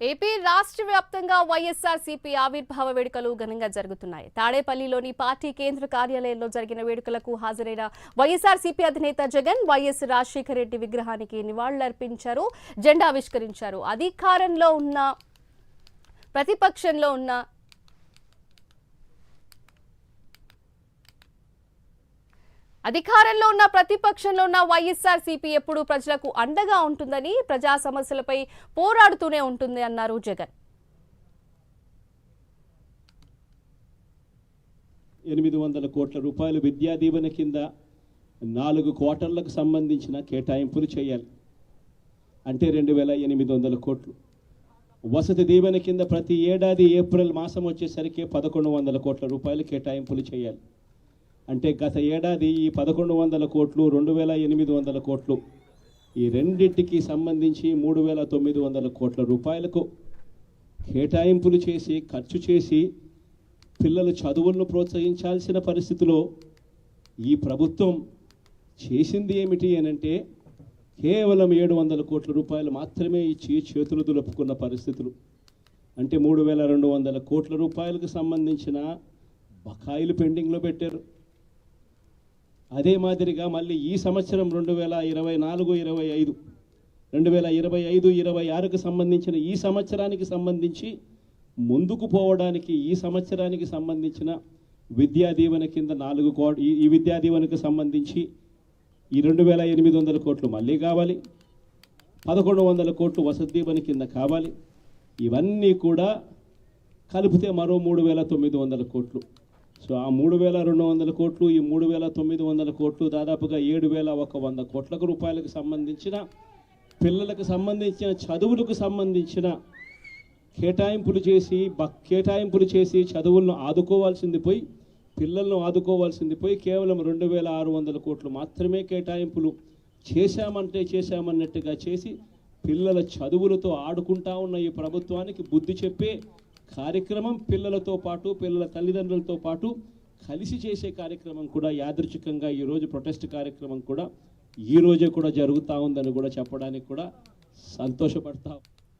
AP రాష్ట్ర వ్యాప్తంగా వైఎస్ఆర్సీపీ ఆవిర్భావ వేడుకలు ఘనంగా జరుగుతున్నాయి. తాడేపల్లిలోని పార్టీ కేంద్ర కార్యాలయంలో జరిగిన వేడుకలకు హాజరైన వైఎస్ఆర్సీపీ అధినేత జగన్ వైఎస్ రాజశేఖర రెడ్డి విగ్రహానికి నివాళులర్పించారు, జెండా ఆవిష్కరించారు. అధికారంలో ఉన్న ప్రతిపక్షంలో ఉన్న వైఎస్ఆర్సీపీ ఎప్పుడూ ప్రజలకు అండగా ఉంటుందని, ప్రజా సమస్యలపై పోరాడుతూనే ఉంటుంది అన్నారు జగన్. 800 కోట్ల రూపాయలు విద్యా దీవెన కింద 4 క్వార్టర్లకు సంబంధించిన కేటాయింపులు చేయాలి. అంటే 2800 కోట్లు. వసతి దీవెన కింద ప్రతి ఏడాది ఏప్రిల్ మాసం వచ్చేసరికి 1100 కోట్ల రూపాయలు కేటాయింపులు చేయాలి. అంటే గత ఏడాది ఈ 1100 కోట్లు, 2800 కోట్లు, ఈ రెండింటికి సంబంధించి 3900 కోట్ల రూపాయలకు కేటాయింపులు చేసి ఖర్చు చేసి పిల్లల చదువులను ప్రోత్సహించాల్సిన పరిస్థితిలో ఈ ప్రభుత్వం చేసింది ఏమిటి అనంటే కేవలం 700 కోట్ల రూపాయలు మాత్రమే ఇచ్చి చేతులు దులుపుకున్న పరిస్థితులు. అంటే 3200 కోట్ల రూపాయలకు సంబంధించిన బకాయిలు పెండింగ్లో పెట్టారు. అదే మాదిరిగా మళ్ళీ ఈ సంవత్సరం 2024-25 సంబంధించిన ఈ సంవత్సరానికి సంబంధించి ముందుకు పోవడానికి ఈ సంవత్సరానికి సంబంధించిన విద్యా దీవెన కింద 4 కోట్లు, ఈ విద్యా దీవెనకు సంబంధించి ఈ 2800 కోట్లు మళ్ళీ కావాలి, 1100 కోట్లు వసతి దీవెన కింద కావాలి. ఇవన్నీ కూడా కలిపితే మరో 3900 కోట్లు. సో ఆ 3200 కోట్లు, ఈ 3900 కోట్లు దాదాపుగా 7100 కోట్ల రూపాయలకు సంబంధించిన పిల్లలకు సంబంధించిన చదువులకు సంబంధించిన కేటాయింపులు చేసి చదువులను ఆదుకోవాల్సింది పోయి, పిల్లలను ఆదుకోవాల్సింది పోయి కేవలం 2600 కోట్లు మాత్రమే కేటాయింపులు చేశామన్నట్టుగా చేసి పిల్లల చదువులతో ఆడుకుంటా ఉన్న ఈ ప్రభుత్వానికి బుద్ధి చెప్పే కార్యక్రమం పిల్లలతో పాటు పిల్లల తల్లిదండ్రులతో పాటు కలిసి చేసే కార్యక్రమం కూడా యాదృచ్ఛికంగా ఈరోజు ప్రొటెస్ట్ కార్యక్రమం కూడా ఈ రోజే కూడా జరుగుతూ ఉందని కూడా చెప్పడానికి కూడా సంతోషపడతా.